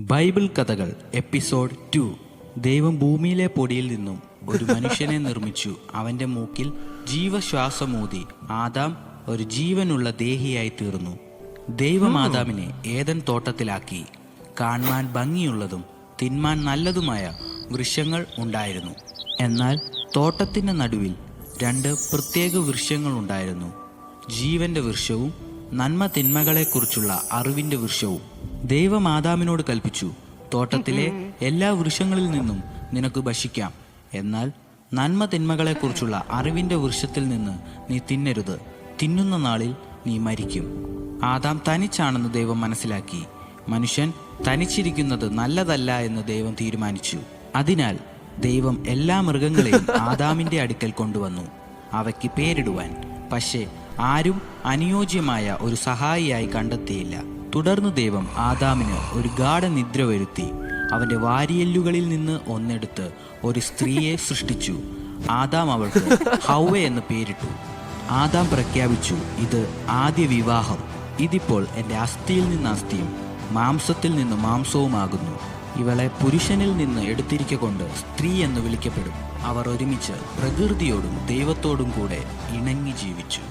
Bible കഥകൾ episode 2. ദൈവം ഭൂമിയിലെ പൊടിയിൽ നിന്നും ഒരു മനുഷ്യനെ നിർമ്മിച്ചു. അവൻ്റെ മൂക്കിൽ ജീവശ്വാസമൂതി ആദാം ഒരു ജീവനുള്ള ദേഹിയായി തീർന്നു. ദൈവം ആദാമിനെ ഏദൻ തോട്ടത്തിലാക്കി. കാണാൻ ഭംഗിയുള്ളതും തിന്മാൻ നല്ലതുമായ വൃക്ഷങ്ങൾ ഉണ്ടായിരുന്നു. എന്നാൽ തോട്ടത്തിൻ്റെ നടുവിൽ 2 പ്രത്യേക വൃക്ഷങ്ങൾ ഉണ്ടായിരുന്നു. ജീവന്റെ വൃക്ഷവും നന്മ തിന്മകളെക്കുറിച്ചുള്ള അറിവിന്റെ വൃക്ഷവും. ദൈവം ആദാമിനോട് കൽപ്പിച്ചു, തോട്ടത്തിലെ എല്ലാ വൃക്ഷങ്ങളിൽ നിന്നും നിനക്ക് ഭക്ഷിക്കാം, എന്നാൽ നന്മ തിന്മകളെക്കുറിച്ചുള്ള അറിവിന്റെ വൃക്ഷത്തിൽ നിന്ന് നീ തിന്നരുത്. തിന്നുന്ന നാളിൽ നീ മരിക്കും. ആദാം തനിച്ചാണെന്ന് ദൈവം മനസ്സിലാക്കി. മനുഷ്യൻ തനിച്ചിരിക്കുന്നത് നല്ലതല്ല എന്ന് ദൈവം തീരുമാനിച്ചു. അതിനാൽ ദൈവം എല്ലാ മൃഗങ്ങളെയും ആദാമിന്റെ അടുക്കൽ കൊണ്ടുവന്നു, അവയ്ക്ക് പേരിടുവാൻ. പക്ഷേ ആരും അനുയോജ്യമായ ഒരു സഹായിയായി കണ്ടെത്തിയില്ല. തുടർന്ന് ദൈവം ആദാമിന് ഒരു ഗാഢനിദ്ര വരുത്തി. അവന്റെ വാരിയെല്ലുകളിൽ നിന്ന് ഒന്നെടുത്ത് ഒരു സ്ത്രീയെ സൃഷ്ടിച്ചു. ആദാം അവൾക്ക് ഹൗവ എന്ന് പേരിട്ടു. ആദാം പ്രഖ്യാപിച്ചു, ഇത് ആദ്യ വിവാഹം. ഇതിപ്പോൾ എൻ്റെ അസ്ഥിയിൽ നിന്ന് അസ്ഥിയും മാംസത്തിൽ നിന്ന് മാംസവുമാകുന്നു. ഇവളെ പുരുഷനിൽ നിന്ന് എടുത്തിരിക്കൊണ്ട് സ്ത്രീ എന്ന് വിളിക്കപ്പെടും. അവർ ഒരുമിച്ച് പ്രകൃതിയോടും ദൈവത്തോടും കൂടെ ഇണങ്ങി ജീവിച്ചു.